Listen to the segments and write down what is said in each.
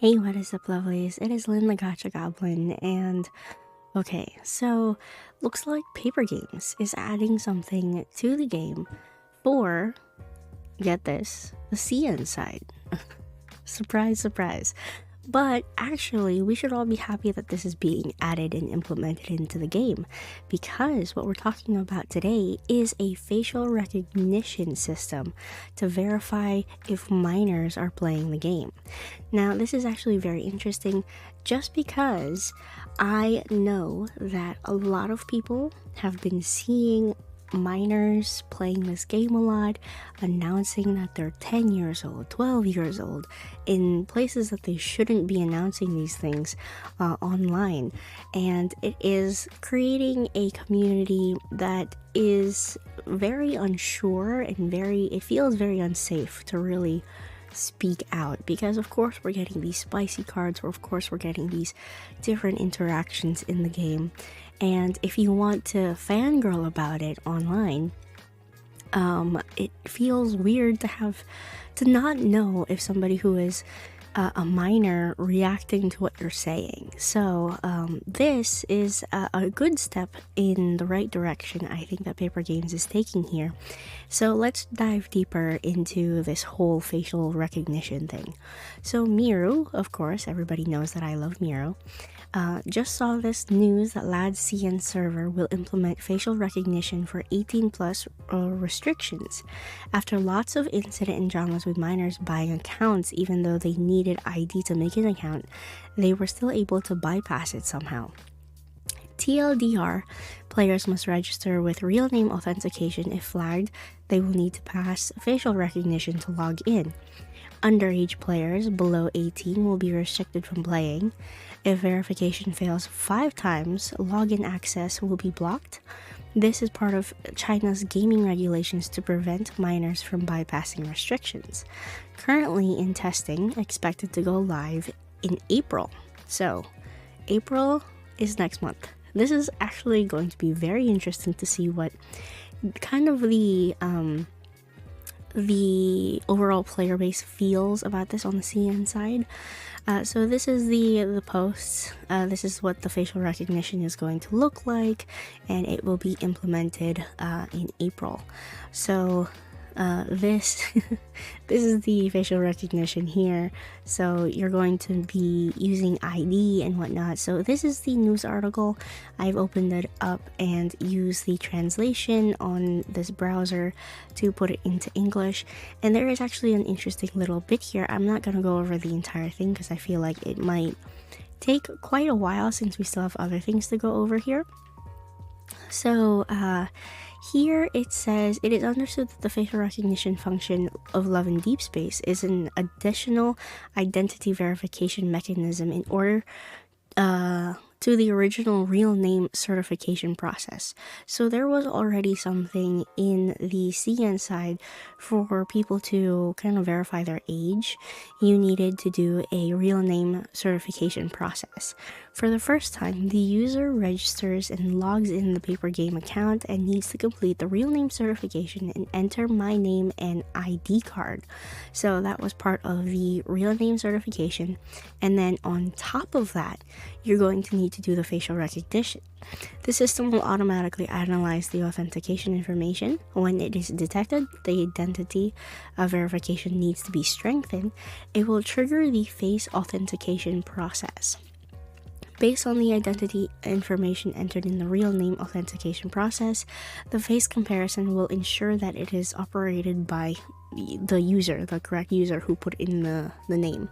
Hey, what is up, lovelies? It is Lynn the Gacha Goblin, and okay, so looks like Paper Games is adding something to the game for, get this, the CN side. Surprise, surprise. But actually, we should all be happy that this is being added and implemented into the game, because what we're talking about today is a facial recognition system to verify if minors are playing the game. Now, this is actually very interesting just because I know that a lot of people have been seeing minors playing this game a lot, announcing that they're 10 years old, 12 years old, in places that they shouldn't be announcing these things online. And it is creating a community that is very unsure and it feels very unsafe to really speak out, because of course we're getting these spicy cards, or of course we're getting these different interactions in the game, and if you want to fangirl about it online, it feels weird to not know if somebody who is a minor reacting to what you're saying. So this is a good step in the right direction, I think, that Paper Games is taking here. So let's dive deeper into this whole facial recognition thing. So Miru, of course, everybody knows that I love Miru. Just saw this news that LAD's CN server will implement facial recognition for 18 plus restrictions. After lots of incident and dramas with minors buying accounts even though they needed ID to make an account, they were still able to bypass it somehow. TLDR, players must register with real name authentication. If flagged, they will need to pass facial recognition to log in. Underage players below 18 will be restricted from playing. If verification fails 5 times, login access will be blocked. This is part of China's gaming regulations to prevent minors from bypassing restrictions. Currently in testing, expected to go live in April. So, April is next month. This is actually going to be very interesting to see what kind of the overall player base feels about this on the CN side. So this is the post. This is what the facial recognition is going to look like, and it will be implemented in April. So this this is the facial recognition here. So you're going to be using ID and whatnot. So this is the news article. I've opened it up and used the translation on this browser to put it into English, and there is actually an interesting little bit here. I'm not going to go over the entire thing because I feel like it might take quite a while since we still have other things to go over here. So here it says, it is understood that the facial recognition function of Love in Deepspace is an additional identity verification mechanism in order to the original real name certification process. So there was already something in the CN side for people to kind of verify their age. You needed to do a real name certification process. For the first time, the user registers and logs in the Paper Game account and needs to complete the real name certification and enter my name and ID card. So that was part of the real name certification. And then on top of that, you're going to need to do the facial recognition. The system will automatically analyze the authentication information. When it is detected the identity verification needs to be strengthened, it will trigger the face authentication process. Based on the identity information entered in the real name authentication process, the face comparison will ensure that it is operated by the user, the correct user who put in the name.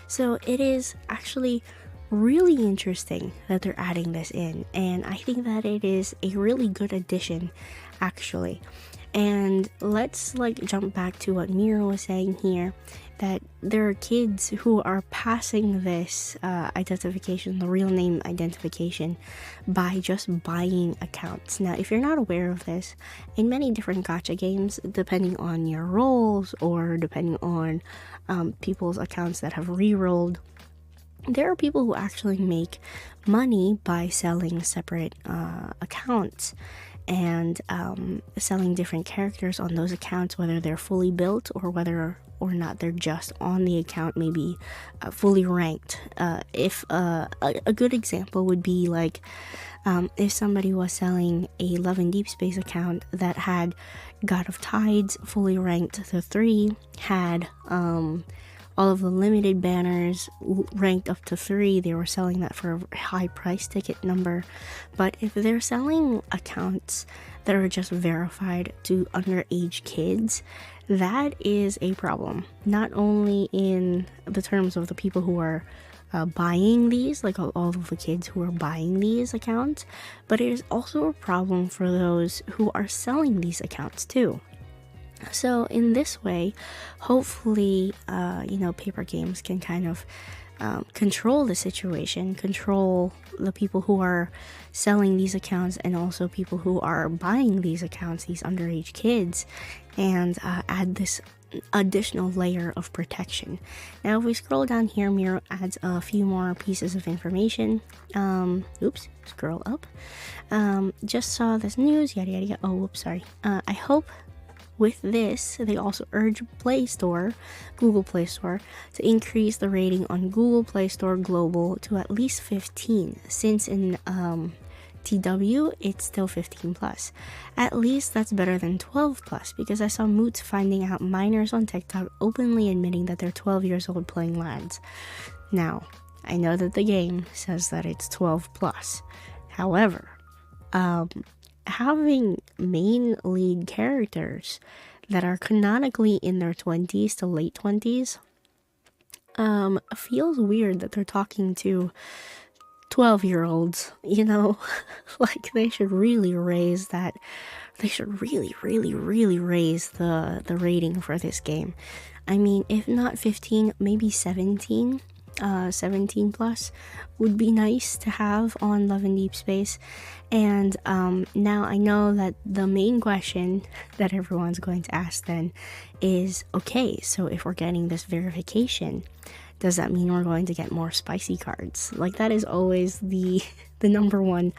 So it is actually really interesting that they're adding this in, and I think that it is a really good addition, actually. And let's jump back to what Miro was saying here, that there are kids who are passing this identification, the real name identification, by just buying accounts. Now, if you're not aware of this, in many different gacha games, depending on your roles or depending on people's accounts that have re-rolled, there are people who actually make money by selling separate accounts. and selling different characters on those accounts, whether they're fully built or whether or not they're just on the account, maybe fully ranked. If a good example would be like if somebody was selling a Love and Deepspace account that had God of Tides fully ranked to 3, had all of the limited banners ranked up to 3, they were selling that for a high price ticket number. But if they're selling accounts that are just verified to underage kids, that is a problem. Not only in the terms of the people who are buying these, like all of the kids who are buying these accounts, but it is also a problem for those who are selling these accounts too. So in this way, hopefully, Paper Games can kind of control the situation, control the people who are selling these accounts and also people who are buying these accounts, these underage kids, and add this additional layer of protection. Now, if we scroll down here, Miro adds a few more pieces of information. Scroll up. Just saw this news, yada yada yada. Oh, whoops, sorry. I hope with this, they also urge Google Play Store, to increase the rating on Google Play Store Global to at least 15, since in TW, it's still 15 plus. At least that's better than 12 plus, because I saw moots finding out minors on TikTok openly admitting that they're 12 years old playing LANs. Now, I know that the game says that it's 12 plus. However, having main lead characters that are canonically in their 20s to late 20s feels weird that they're talking to 12-year-olds, like they should really raise that. They should really raise the rating for this game. I mean, if not 15, maybe 17 plus would be nice to have on Love and Deepspace. And now I know that the main question that everyone's going to ask then is, okay, so if we're getting this verification, does that mean we're going to get more spicy cards? Like, that is always the number one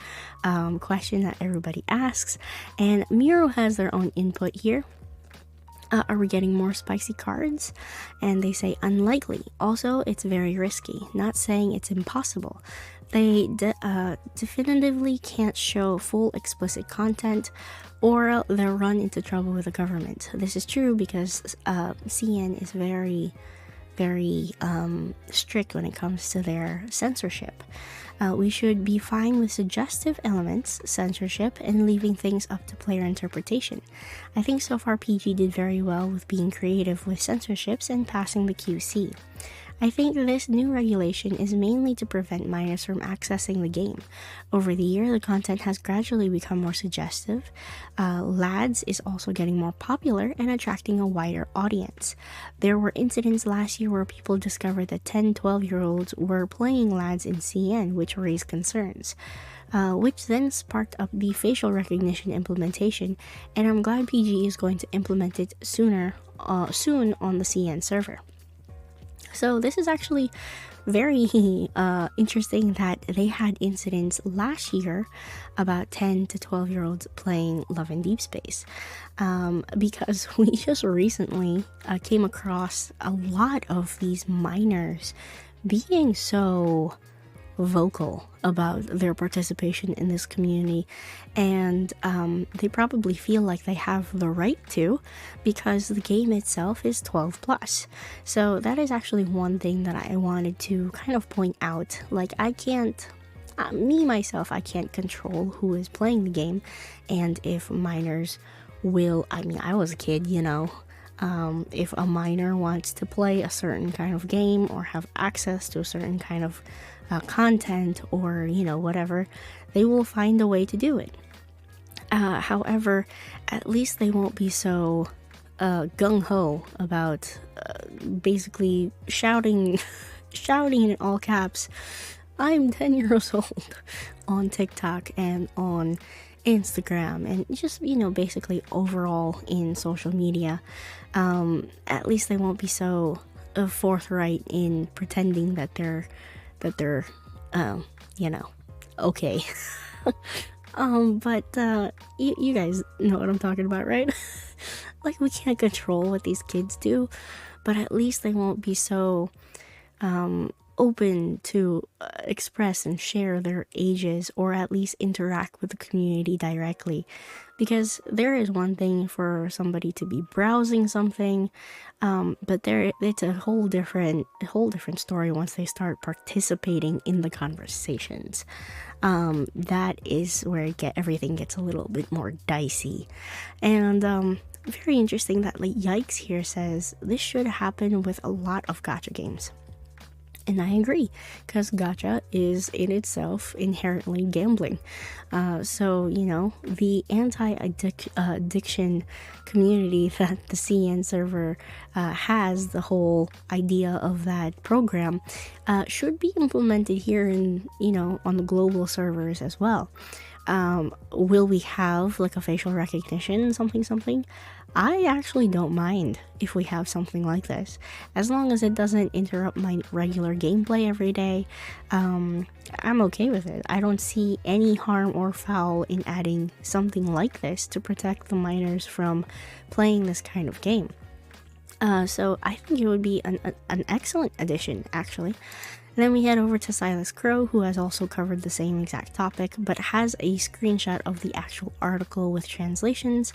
question that everybody asks. And Miro has their own input here. Are we getting more spicy cards? And they say unlikely. Also, it's very risky. Not saying it's impossible. They definitively can't show full explicit content, or they'll run into trouble with the government. This is true because CN is very strict when it comes to their censorship. We should be fine with suggestive elements, censorship, and leaving things up to player interpretation. I think so far PG did very well with being creative with censorships and passing the QC. I think this new regulation is mainly to prevent minors from accessing the game. Over the year, the content has gradually become more suggestive. LADs is also getting more popular and attracting a wider audience. There were incidents last year where people discovered that 10-12-year-olds were playing LADs in CN, which raised concerns. Which then sparked up the facial recognition implementation, and I'm glad PG is going to implement it soon on the CN server. So this is actually very interesting that they had incidents last year about 10 to 12-year-olds playing Love and Deepspace, because we just recently came across a lot of these minors being so vocal about their participation in this community, and they probably feel like they have the right to, because the game itself is 12 plus. So that is actually one thing that I wanted to kind of point out. Like, I can't I can't control who is playing the game, and if minors will, I was a kid, if a minor wants to play a certain kind of game or have access to a certain kind of content or whatever, they will find a way to do it. However, at least they won't be so gung-ho about basically shouting in all caps, "I'm 10 years old" on TikTok and on Instagram, and just basically overall in social media. At least they won't be so forthright in pretending that they're okay. But you guys know what I'm talking about, right? Like, we can't control what these kids do, but at least they won't be so open to express and share their ages, or at least interact with the community directly. Because there is one thing for somebody to be browsing something, but it's a whole different story once they start participating in the conversations. That is where everything gets a little bit more dicey. And very interesting that like Yikes here says this should happen with a lot of gacha games. And I agree, because gacha is in itself inherently gambling. So, the anti-addiction community that the CN server has, the whole idea of that program, should be implemented here on the global servers as well. Will we have like a facial recognition, something? I actually don't mind if we have something like this, as long as it doesn't interrupt my regular gameplay every day. I'm okay with it. I don't see any harm or foul in adding something like this to protect the minors from playing this kind of game. So I think it would be an excellent addition, actually. Then we head over to Silas Crow, who has also covered the same exact topic, but has a screenshot of the actual article with translations.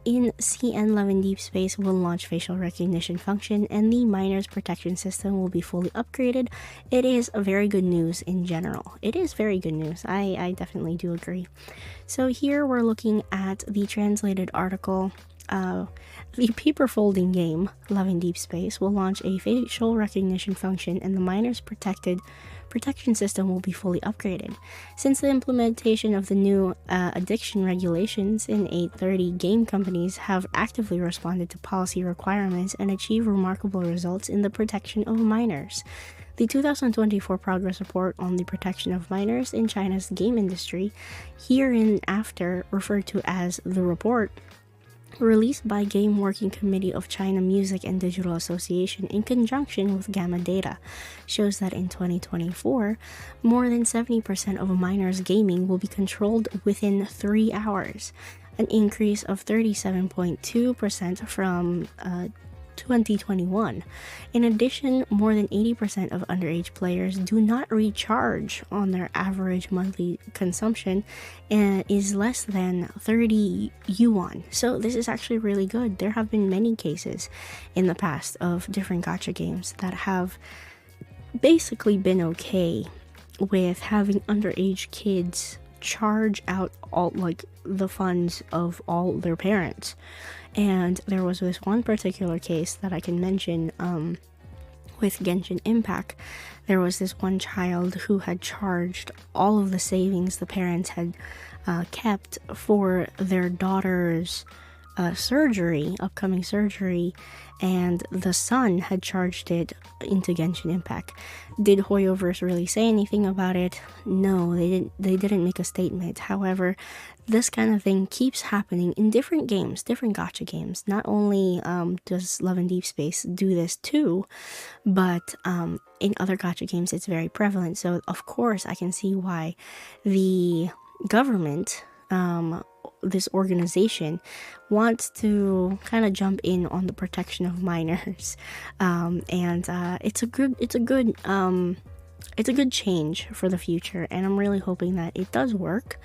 In CN11 Deepspace will launch facial recognition function, and the miners protection system will be fully upgraded. It is very good news in general. It is very good news. I definitely do agree. So here we're looking at the translated article. The paper folding game, Love in Deepspace, will launch a facial recognition function, and the miners protection system will be fully upgraded. Since the implementation of the new addiction regulations in 830, game companies have actively responded to policy requirements and achieved remarkable results in the protection of minors. The 2024 Progress Report on the Protection of Minors in China's Game Industry, hereinafter referred to as the report, released by Game Working Committee of China Music and Digital Association in conjunction with Gamma Data, shows that in 2024, more than 70% of minors' gaming will be controlled within 3 hours, an increase of 37.2% from 2021. In addition, more than 80% of underage players do not recharge on their average monthly consumption, and is less than 30 yuan. So this is actually really good. There have been many cases in the past of different gacha games that have basically been okay with having underage kids charge out all like the funds of all their parents. And there was this one particular case that I can mention with Genshin Impact. There was this one child who had charged all of the savings the parents had kept for their daughter's upcoming surgery, and the son had charged it into Genshin Impact. Did Hoyoverse really say anything about it? No, they didn't make a statement. However, this kind of thing keeps happening in different games, different gacha games. Not only does Love and Deepspace do this too, but in other gacha games it's very prevalent. So of course I can see why the government, this organization, wants to kind of jump in on the protection of minors, and it's a good change for the future, and I'm really hoping that it does work.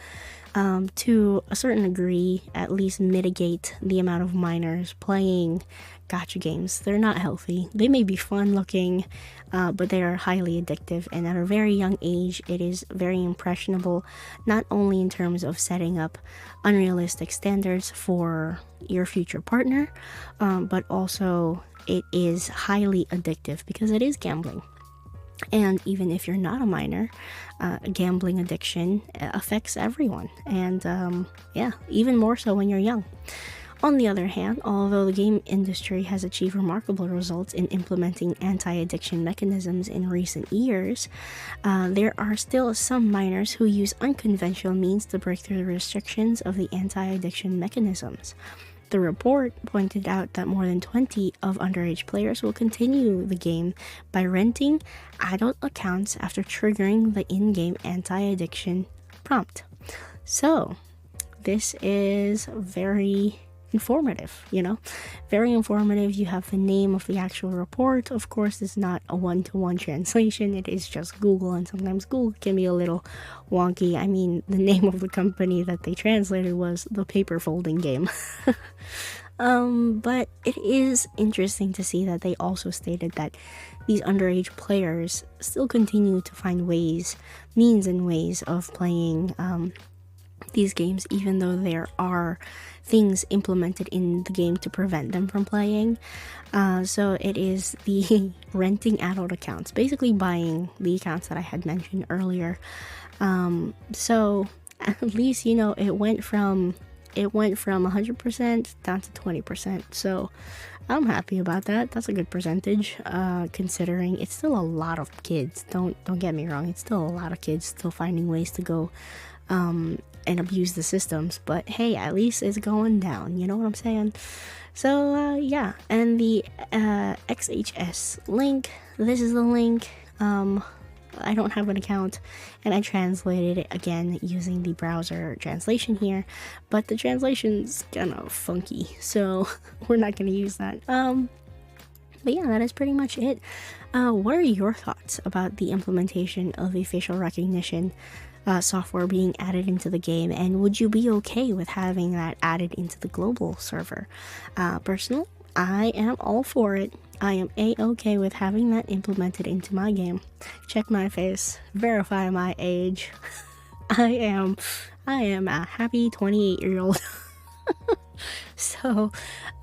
To a certain degree, at least mitigate the amount of minors playing gacha games. They're not healthy. They may be fun looking, but they are highly addictive, and at a very young age it is very impressionable, not only in terms of setting up unrealistic standards for your future partner, but also it is highly addictive because it is gambling. And even if you're not a minor, gambling addiction affects everyone, and even more so when you're young. On the other hand, although the game industry has achieved remarkable results in implementing anti-addiction mechanisms in recent years, there are still some minors who use unconventional means to break through the restrictions of the anti-addiction mechanisms. The report pointed out that more than 20 of underage players will continue the game by renting adult accounts after triggering the in-game anti-addiction prompt. So this is very informative, very informative. You have the name of the actual report. Of course, it's not a one-to-one translation. It is just Google, and sometimes Google can be a little wonky. I mean, the name of the company that they translated was the paper folding game. But it is interesting to see that they also stated that these underage players still continue to find means and ways of playing these games, even though there are things implemented in the game to prevent them from playing. So it is the renting adult accounts, basically buying the accounts that I had mentioned earlier. So at least, it went from 100% down to 20%. So I'm happy about that. That's a good percentage, considering it's still a lot of kids. Don't get me wrong. It's still a lot of kids still finding ways to go and abuse the systems. But hey, at least it's going down. You know what I'm saying? So yeah, and the XHS link. This is the link. I don't have an account, and I translated it again using the browser translation here, but the translation's kind of funky, so we're not going to use that. But yeah, that is pretty much it. What are your thoughts about the implementation of the facial recognition software being added into the game, and would you be okay with having that added into the global server? Personally, I am all for it. I am a-okay with having that implemented into my game. Check my face, verify my age. I am a happy 28-year-old. So,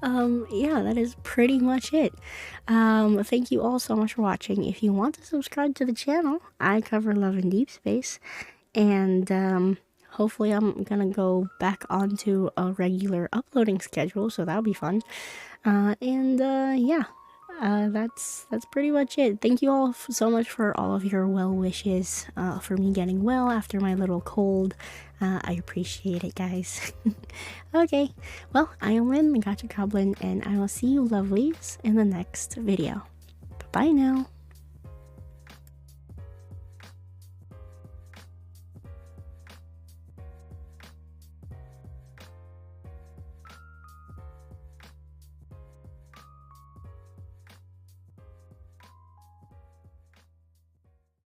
yeah, that is pretty much it. Thank you all so much for watching. If you want to subscribe to the channel, I cover love in deep space, and hopefully I'm gonna go back onto a regular uploading schedule, so that'll be fun. Yeah. That's pretty much it. Thank you all so much for all of your well wishes for me getting well after my little cold. I appreciate it, guys. Okay, well, I am Lynn, the Gacha Goblin, and I will see you lovelies in the next video. Bye now.